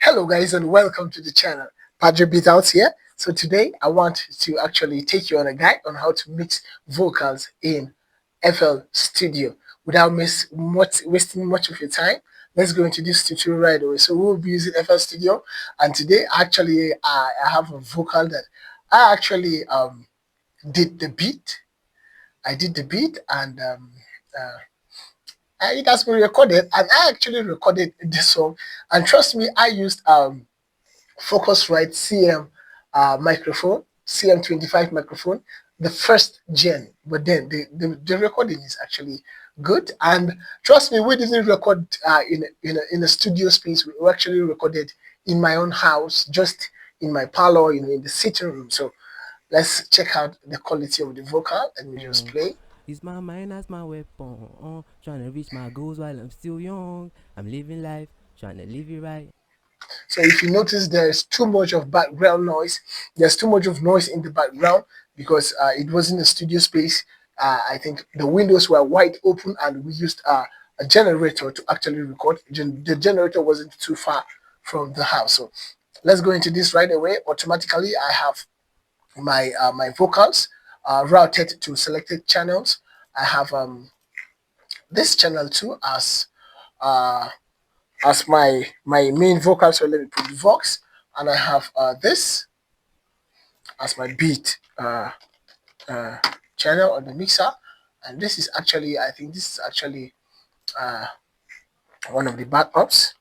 Hello guys and welcome to the channel. Padre Beat Out here. So today I want to actually take you on a guide on how to mix vocals in FL Studio without wasting much of your time. Let's go into this tutorial right away. So we'll be using FL Studio, and today actually I have a vocal that I actually did the beat. I did the beat and uh, it has been recorded, and I actually recorded this song. And trust me, I used Focusrite CM microphone, CM25 microphone, the first gen. But then the recording is actually good. And trust me, we didn't record in a studio space. We actually recorded in my own house, just in my parlor, in the sitting room. So let's check out the quality of the vocal. Let me just play. Use my mind as my weapon. Trying to reach my goals while I'm still young. I'm living life, trying to live it right. So if you notice there's too much of background noise, there's too much of noise in the background because it wasn't a studio space. I think the windows were wide open and we used a generator to actually record. The generator wasn't too far from the house. So let's go into this right away. Automatically, I have my vocals routed to selected channels. I have this channel too uh, as my main vocal. So let me put the vox, and I have this as my beat uh, channel on the mixer. And this is actually, I think this is actually uh, one of the backups,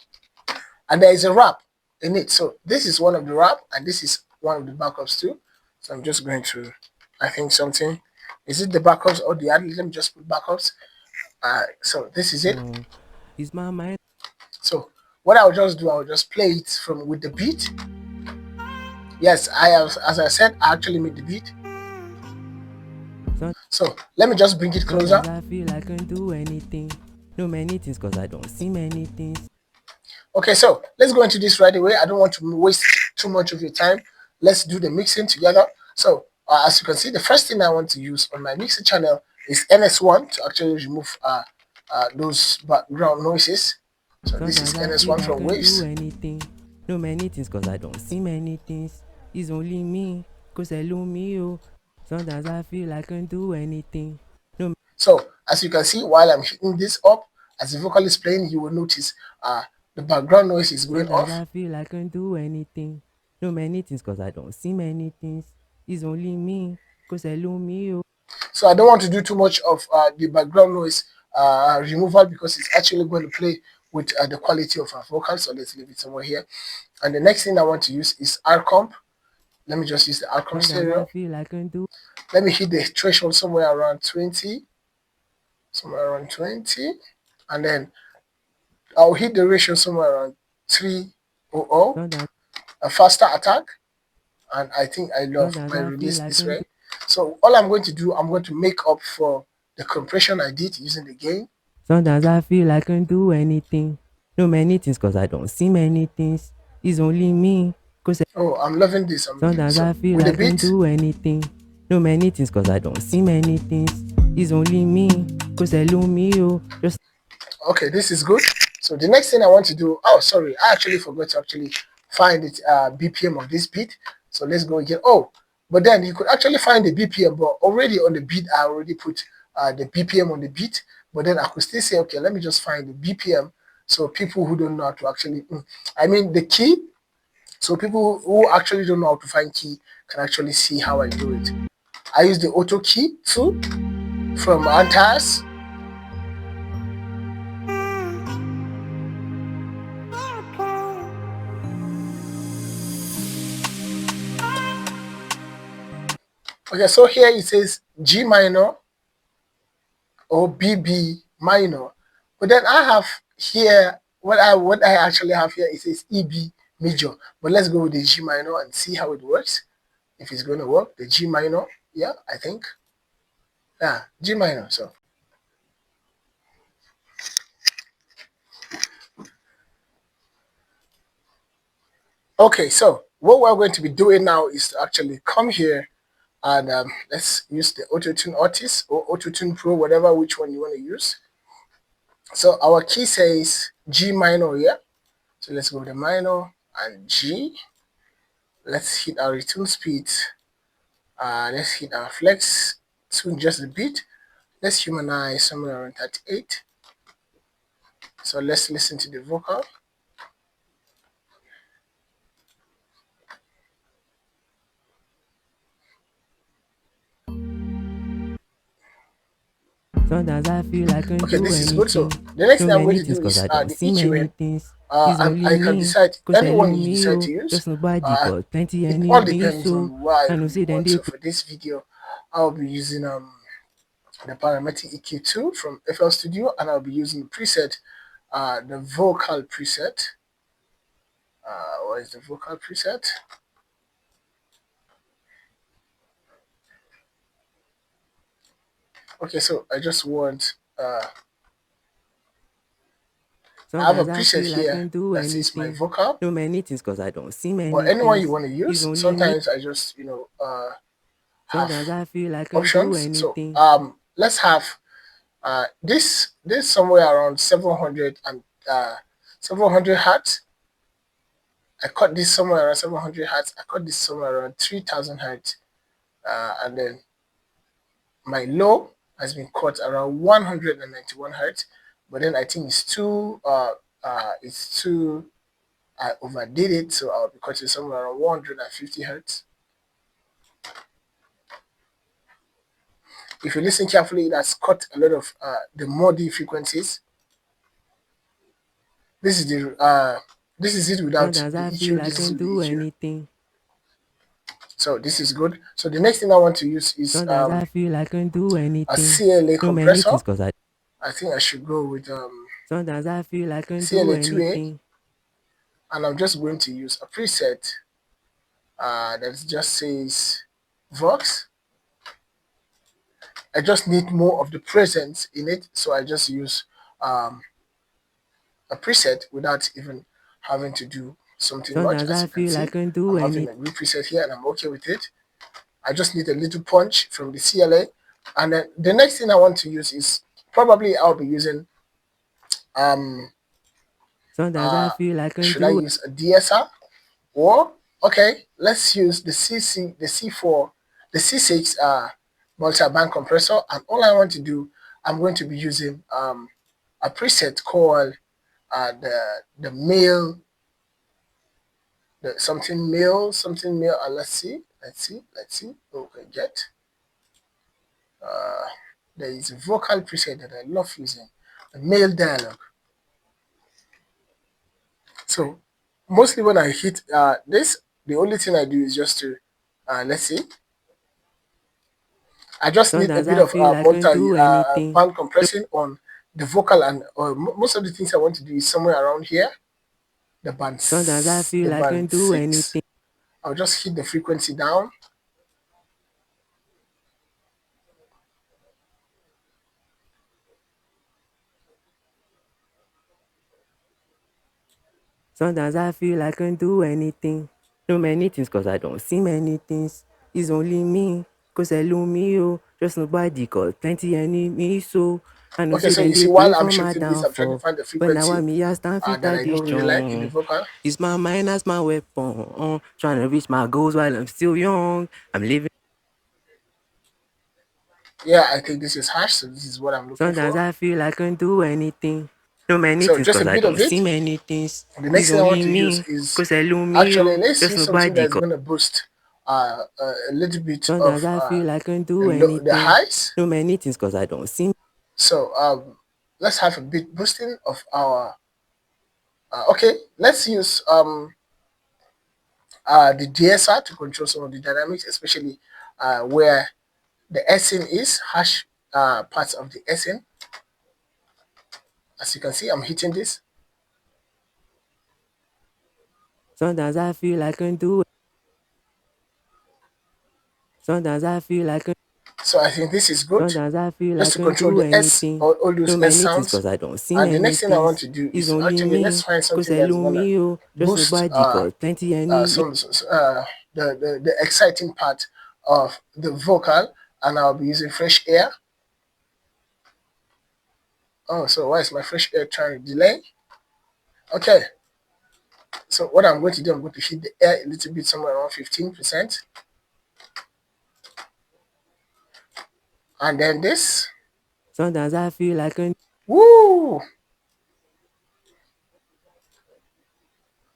and there is a rap in it. So this is one of the rap, and this is one of the backups too. So I'm just going to, I think something, is it the backups or the ad? Let me just put backups. So this is it. Use my mind. So what I'll just do, I'll just play it from with the beat. Yes, I have, as I said, I actually made the beat. So let me just bring it closer. I feel I can do anything. No many things cause I don't see many things. Okay, so let's go into this right away. I don't want to waste too much of your time. Let's do the mixing together. So as you can see, the first thing I want to use on my mixer channel is NS1 to actually remove those background noises. So this is NS1 from Waves. Anything. No many things cause I don't see many things. It's only me, cause I love me. Oh. Sometimes I feel I can do anything. No. So as you can see, while I'm hitting this up, as the vocal is playing, you will notice the background noise is going off. I feel I can do anything. No many things cause I don't see many things. It's only me, cause I love me. Oh. So I don't want to do too much of the background noise removal because it's actually going to play with the quality of our vocal. So let's leave it somewhere here. And the next thing I want to use is R-comp. Let me just use the R-comp stereo. Let me hit the threshold somewhere around 20. Somewhere around 20. And then I'll hit the ratio somewhere around 300. A faster attack. And I think I love my release this way. So all I'm going to do, I'm going to make up for the compression I did using the gain. Sometimes I feel I can do anything. No many things cause I don't see many things. It's only me. Oh, I'm loving this. Sometimes I feel I can do anything. No many things cause I don't see many things. It's only me. Cause I love me. Oh. Just okay, this is good. So the next thing I want to do, oh sorry, I actually forgot to actually find it BPM of this beat. So let's go again. Oh, but then you could actually find the BPM, but already on the beat, I already put the BPM on the beat. But then I could still say, okay, let me just find the BPM. So people who don't know how to actually, I mean the key. So people who actually don't know how to find key can actually see how I do it. I use the auto key too from Antas. Okay, so here it says G minor or BB minor, but then I have here what I actually have here. It says EB major, but let's go with the G minor and see how it works. If it's going to work, the G minor, yeah, I think, yeah, G minor. So okay, so what we're going to be doing now is to actually come here and let's use the Auto-Tune Artist or Auto-Tune Pro, whatever, which one you want to use. So our key says G minor here. So let's go with the minor. and G. Let's hit our return speed. Let's hit our flex, tune just a bit. Let's humanize somewhere around 38. So let's listen to the vocal. Sometimes I feel I can't Okay, do this is good. So anything. the next Do thing I'm going many to things do cause is I don't the see EQing. many things. It's And only I can me, decide cause I anyone love you me, decide to oh. use. Just nobody Uh, got plenty it all enemies, depends so on what I I know really say then want. they So for this video, I'll be using the parametric EQ2 from FL Studio, and I'll be using the preset, the vocal preset. What is the vocal preset? Okay, so I just want I have a sometimes I preset feel I here can't do that says my anything. vocal. Do many things cause I don't see But many anyone you things. want to It's use, only me. sometimes I just have Sometimes I feel I can't do options. So anything. let's have this somewhere around 700 and 700 hertz. I cut this somewhere around 700 hertz. I cut this somewhere around 3000 hertz, and then my low has been cut around 191 hertz. But then I think it's too I overdid it, so I'll be cutting somewhere around 150 hertz. If you listen carefully, it has cut a lot of the MODI frequencies. This is it without Sometimes the I EQ. feel I This is can't with the do EQ. anything. So this is good. So the next thing I want to use is Sometimes I feel I can't do a anything. CLA Do many compressor. things cause I. I think I should go with Sometimes I feel I can't do CLA 2A, anything. and I'm just going to use a preset that just says Vox. I just need more of the presence in it, so I just use um, a preset without even having to do something much. Sometimes As I you can feel I see, can't do I'm having anything. a real preset here, and I'm okay with it. I just need a little punch from the CLA, and then the next thing I want to use is probably I'll be using Sometimes I feel I can't should I do. use a DSR, or okay, let's use the the C4, the C6 multi-band compressor, and all I want to do, I'm going to be using a preset called the male, the something male, and let's see what we can get. There is a vocal preset that I love using, the male dialogue. So mostly when I hit this, the only thing I do is just to let's see, I just need a Sometimes bit I of feel I can't multi do anything. band compressing on the vocal, and most of the things I want to do is somewhere around here, Sometimes I the feel I band can't do 6. anything. I'll just hit the frequency down. Sometimes I feel I can't do anything. Do many things cause I don't see many things. It's only me, cause I love me, oh. Just nobody got plenty enemies, so I know Okay, say so then you see, they pray while I'm for my shifting this, I'm trying to downfall. find the But now frequency I'm here stand fit that at I this don't really like in the strong. vocal. It's my mind as my weapon. Trying to reach my goals while I'm still young. I'm living. Yeah, I think this is hash, so this is what I'm looking Sometimes for. I feel I can't do anything. Do many So things just a cause I bit of don't see it. many things. The It's next thing I want only to use me, is cause I love me, actually, oh. let's Just use something nobody that's got. going to boost a little bit Sometimes of I feel I can't do the anything. highs. Do many things cause I don't see. So let's have a bit boosting of our. Okay, let's use the DSR to control some of the dynamics, especially where the SN is hash parts of the SN. As you can see, I'm hitting this. Sometimes I feel I can't do. Sometimes I feel I can't. So I think this is good, Sometimes I feel I just to can't control do the S, anything. all those Do S many things sounds. cause I don't see And the many next thing I want things. to do It's is only actually let's me, find cause something I that's love gonna me, oh. Just boost nobody got plenty any. some the exciting part of the vocal, and I'll be using fresh air. Oh, so why is my fresh air trying to delay? Okay, So what I'm going to do, I'm going to hit the air a little bit, somewhere around 15%. And then this. Sometimes I feel like a Woo!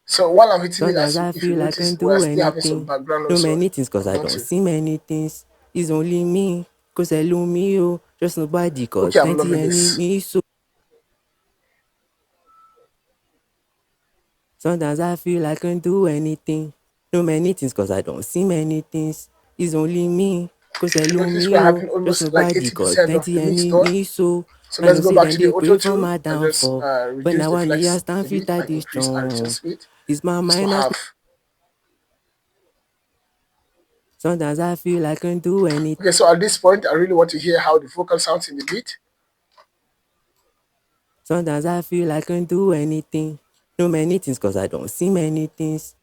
So while I'm hitting it, Sometimes as I if you feel I notice, can we're do still having some anything. background No noise. So many things cause I'm I going don't to. see many things. It's only me. Cause hello me, oh. Just nobody cause Okay, I'm plenty loving this. enemies. So sometimes I feel I can do anything. No many things cause I don't see many things. It's only me. Cause If you hello notice, me, we're oh. having Just almost like nobody cause 80% of plenty the mix done. enemies. So So I let's know go say back then to the they auto pray for tune my and just downfall. But reduce now the I me I flex stand a fit bit at and this increase our return strong. speed. It's my Just to mind that's half. sometimes I feel I can do anything. Okay, so at this point, I really want to hear how the vocal sounds in the beat. Sometimes I feel I can do anything. No many things cause I don't see many things.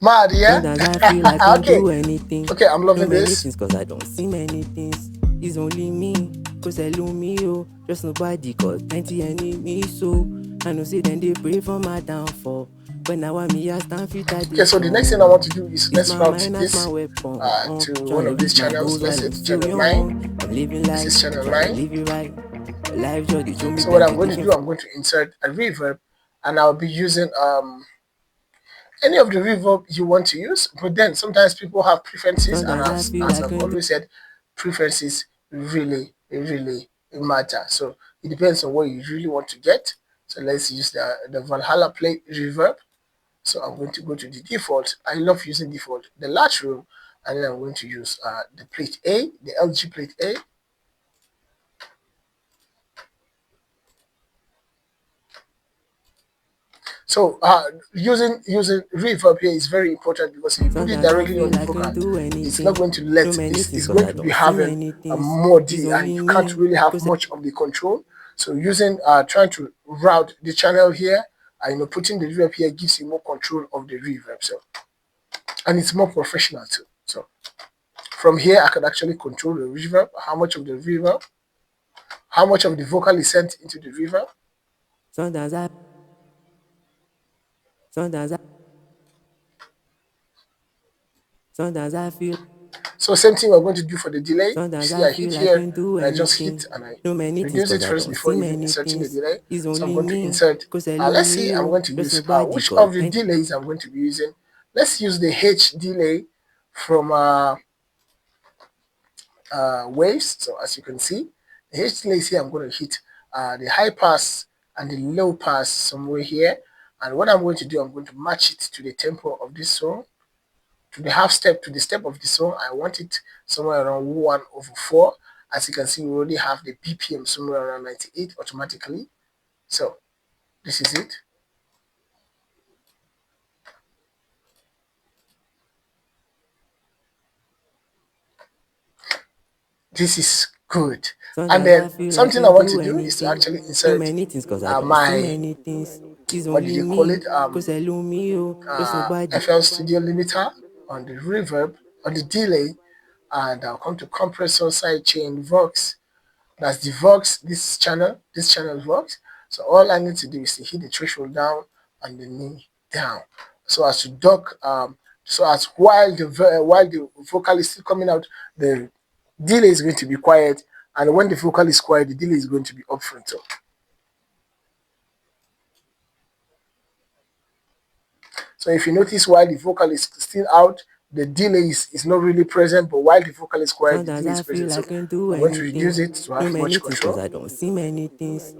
Mad, yeah? Sometimes I feel I can Okay, do anything. okay, I'm No loving many this. things cause I don't see many things. It's only me. Cause hello me, oh. Just nobody cause plenty enemies. So I know say then they pray for my downfall. But now I me I stand fit at Okay, this so the next thing I want strong. to do is It's let's my route mind, that's my this weapon. to one Trying to of these reach my channels. goals Let's while I'm hit still channel 9. young. I'm living This is life, channel trying to 9. live it right. Life just they show me So what I'm plenty going to different. do, I'm going to insert a reverb, and I'll be using any of the reverb you want to use. But then sometimes people have preferences, and Sometimes I feel as I I've can do. always said, preferences really matter. So it depends on what you really want to get. So let's use the Valhalla plate reverb. So I'm going to go to the default. I love using default, the latch room, and then I'm going to use the plate A, the LG plate A. So using reverb here is very important because if you put it Sometimes I directly on feel the I can vocal, do it's not anything. going to No let many things it's cause going I to be don't see having many a things. more It's D, and only you can't me. really have Cause much of the control. So using trying to route the channel here, putting the reverb here gives you more control of the reverb. So and it's more professional too. So from here, I can actually control the reverb, how much of the vocal is sent into the reverb. sometimes I sometimes I sometimes I feel So same thing we're going to do for the delay. You sometimes see, I I hit feel I here can do and I just anything. hit and I No many things reduce cause it I first don't before see even many inserting the things. delay. It's So I'm only going to me. insert, Cause hello let's me, see, I'm oh. going to Just use, nobody which cause of the plenty. delays I'm going to be using. Let's use the H delay from waves. So as you can see, the H delay is here. I'm going to hit the high pass and the low pass somewhere here. And what I'm going to do, I'm going to match it to the tempo of this song, to the half step, to the step of the song. I want it somewhere around 1/4. As you can see, we already have the BPM somewhere around 98 automatically. So this is it. This is good. And Sometimes I then feel I something I can want to do do is to anything. actually No insert many things cause I don't see my, many things. It's what did only you call me. it? Cause hello me, oh. Just nobody. FLstudio limiter on the reverb, on the delay, and I'll come to compressor sidechain vox. That's the vox, this channel vox. So all I need to do is to hit the threshold down and the knee down. So as to duck, so as while the vocal is still coming out, the delay is going to be quiet, and when the vocal is quiet, the delay is going to be upfront. So if you notice, while the vocal is still out, the delay is not really present, but while the vocal is quiet, the Sometimes delay is I present. feel I So can do I'm going to anything. reduce it to No have many much things cause control. I don't see many things.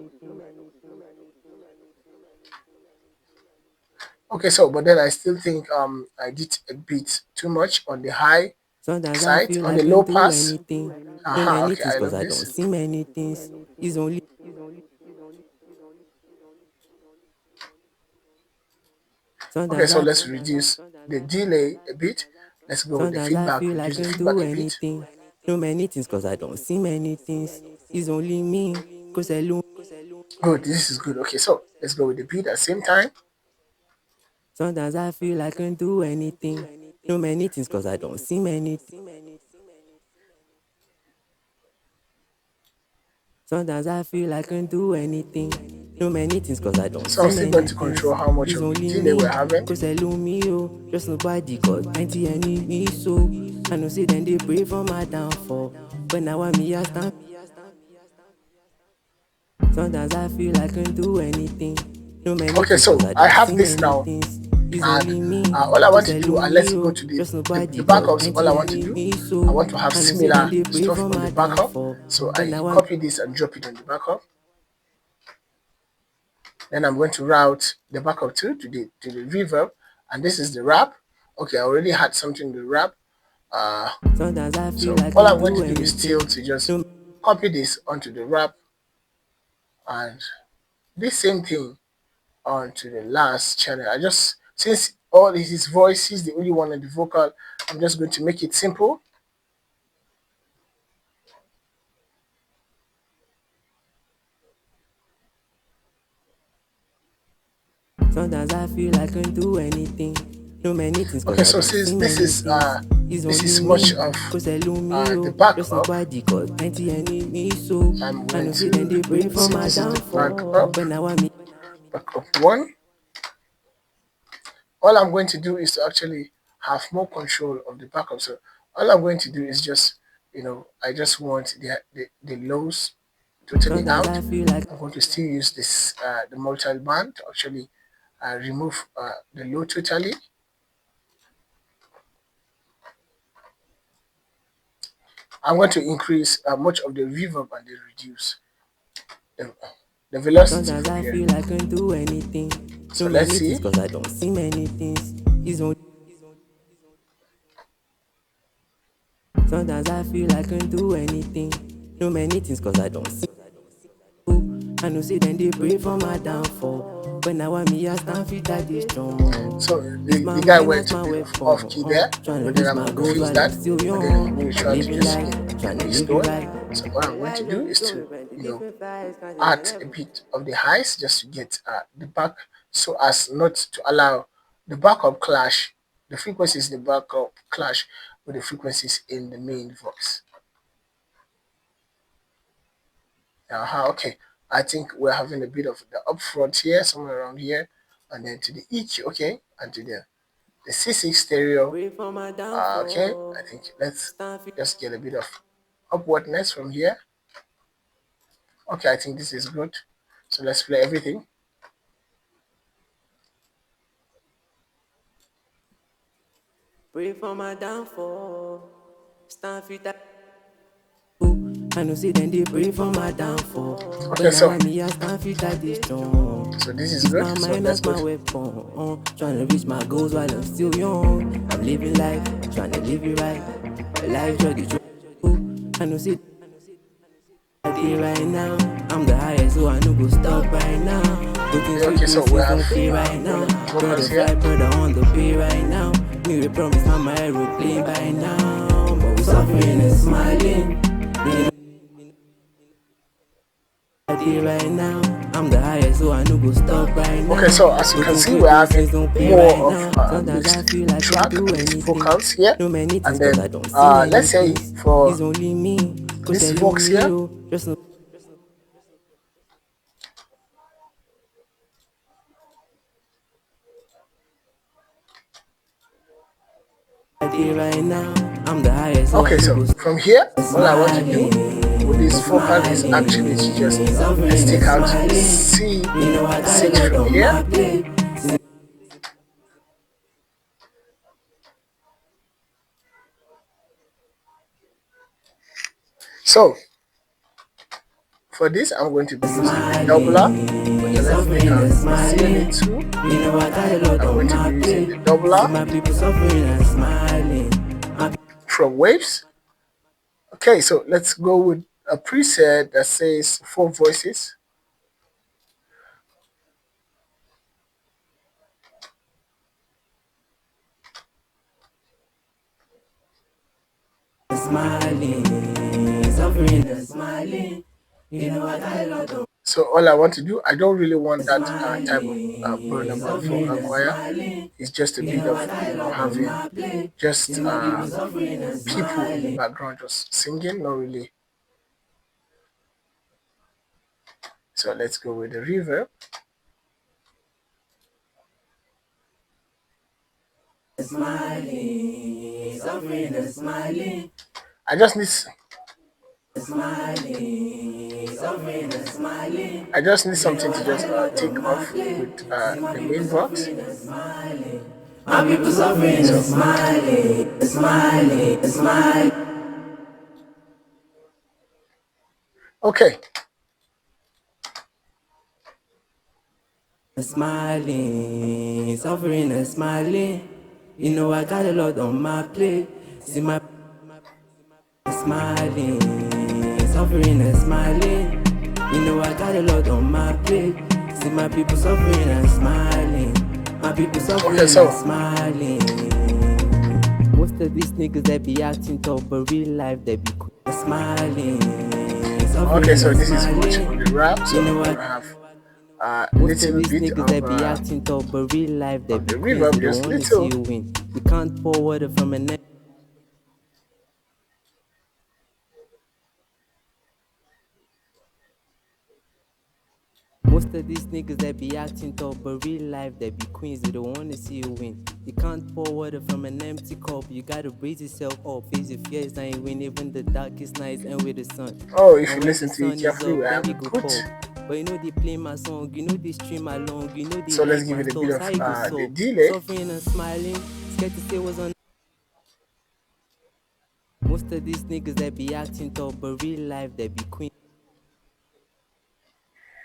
Okay, so but then I still think I did a bit too much on the high Sometimes I side, feel on I the can low do pass. anything. No many Okay, things I cause love I don't this. see many things. It's only Okay, sometimes so I let's reduce the delay a bit. Let's go with the sometimes I feedback, feel I reduce the can do feedback a bit. anything. No many things cause I don't see many things. It's only me. Cause hello. Good, this is good. Okay, so let's go with the beat at the same time. Sometimes I feel I can do anything. No many things cause I don't see many. Sometimes I feel I can do anything. No many things cause I don't So I'm see still going many to things. control how much It's of the only delay we're me, having. cause I love me, oh. Just nobody cause plenty enemies, so I know say then they pray for my downfall. But now I me I stand. Sometimes I feel I can do anything. No many Okay, things cause so I I don't have see this many now, things. It's and only me, all I want cause to I do, love and let's me, go oh. to Just the nobody cause backups. All I plenty want to do, enemies, I so want to have I know say then similar they pray stuff for on the my backup. downfall. So But I now I'm copy this and drop it on the backup. Then I'm going to route the backup to the reverb, and this is the wrap. Okay, I already had something to wrap. Uh, sometimes I feel so I all can I'm going do to do is still anything. to just No copy this onto the wrap, and this same thing onto the last channel. I just, since all this is voice, is the only one on the vocal, I'm just going to make it simple. sometimes I feel I can do anything. No many things cause Okay, I so don't since see many things. It's this only is much me, of cause I love me, the oh. Just backup, nobody cause plenty enemies, so I'm I going know say then to they pray for see my this is the downfall. But now I'm backup one. All I'm going to do is to actually have more control of the backup. So all I'm going to do is just, I just want the lows totally sometimes out. I feel like I'm going to still use this the multi band to actually remove the low totally. I'm going to increase much of the reverb and then reduce the, the velocity sometimes from I here. feel I can do anything. So No let's many see. things cause I don't see many things. It's only sometimes I feel I can do anything. No many things cause I don't see. I know say then they pray for my downfall. But now I'm here stand fit at this strong. So Use the my guy mind as went a my bit of weapon. off key there, Trying to but then reach I'm my going to goals fix while I'm that. still But then young. we will I'm try to living just life, trying to live it restore. right. So what I'm going to do is to add a bit of the highs just to get the back, so as not to allow the backup clash, the frequencies in the backup clash with the frequencies in the main voice. Okay. I think we're having a bit of the upfront here, somewhere around here, and then to the EQ, okay, and to the C6 stereo. Pray for my Okay, downfall. I think let's Stand fit. just get a bit of upwardness from here. Okay, I think this is good. So let's play everything. Pray for my downfall. Stand fit. I know say then they pray for my downfall. But Okay, now so I'm here stand fit at this strong. this is Use good. my So mind let's as go my to, weapon. Trying to reach my goals while I'm still young. I'm living life, trying to live it right. Life jolly true. I know say I did right now. I'm the highest, so I know go stop right now. Looking yeah, okay, so we frequencies have don't pay right one now. of the Brother vocals here. fly, brother on the pay right now. Me we promise I'm my aeroplane by now. But we suffering and smiling. I did right now. I'm the highest, so I know go stop right now. Okay, so as you can Looking see, we're having frequencies don't pay right more of now. Sometimes I mixed feel I can track, do mixed anything. vocals here, No many things and cause then I don't see many let's say things. for It's only me, cause this I love vox me, here. oh. Just no I did right now. I'm the highest, so I Okay, know so go from here, all I want to do with smiling, this vocal is actually to just smiling, suffering take and out the smiling. You know I got a C6 lot from on here. my plate. So for this, I'm going to be using the doubler. Okay, Smiling, let's take suffering out and the smiling. CNA2. You know I got a lot I'm on going to my be using plate. the See doubler my people suffering and smiling. My from Waves. Okay, so let's go with a preset that says 4 voices. people smiling, suffering and smiling. You know I got a lot on So all I want to do, I don't really want that type of smiling, burnover suffering vocal and choir. smiling. It's just a You bit know of I got a lot on having my plate. See just my people suffering and people in the smiling. background just singing, not really. So let's go with the reverb. Smiling, suffering and smiling, I just need smiling, suffering and smiling. I just need You know something to I got just a lot take on my off plate. with See my the people main box. suffering and smiling. My people suffering and So smiling, smiling, smiling. okay, Smiling, suffering and smiling. You know I got a lot on my plate. See my smiling, suffering and smiling. You know I got a lot on my plate. See my people suffering and smiling. My people okay. suffering and So smiling. Most of these niggas that be acting tough, but real life they be smiling, okay, suffering so and this is much on smiling. the rap. So You know I'm what? gonna have a Most of little these bit niggas that be acting tough, but real life they of be the queens. They reverb, don't just wanna see little. you win. You can't pour water from a neck. Most of these niggas that be acting tough, but real life they be queens. They don't wanna see you win. You can't pour water from an empty cup. You gotta raise yourself up. Face your fears and you win. Even the darkest nights and with the sun. Oh, if And you when the listen to it sun is carefully, we up, then have we a go put. pop. But you know they play my song, you know they stream along, you know they So let's like give my it a bit stuff. of How you go the so delay. suffering and smiling, scared to say what's on. Most of these niggas that be acting tough, but real life they be queens.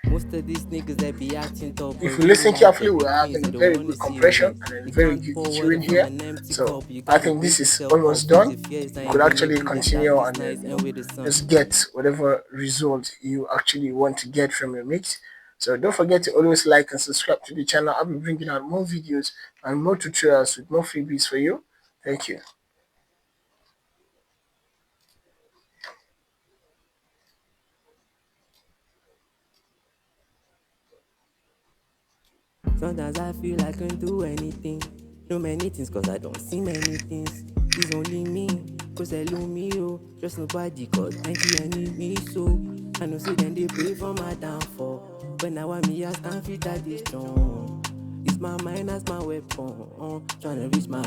Most of these niggas that be acting tough, If but you real listen life they carefully, be we're queens. having They a don't very wanna good see you compression win. and a You very can't good pour EQ water in from here. an empty So cup. You I gotta think this brace is yourself up. almost Face your done. fears You and could you win. actually Even the continue darkest and nights and with the sun. just get whatever result you actually want to get from your mix. So don't forget to always like and subscribe to the channel. I'll be bringing out more videos and more tutorials with more freebies for you. Thank you. Sometimes I feel I can do anything. No many things cause I don't see many things. It's only me, cause I love me, oh. Trust nobody cause plenty enemy, so I know say then they pray for my downfall. But now I me I stand fit at this strong. It's my mind as my weapon, tryna reach my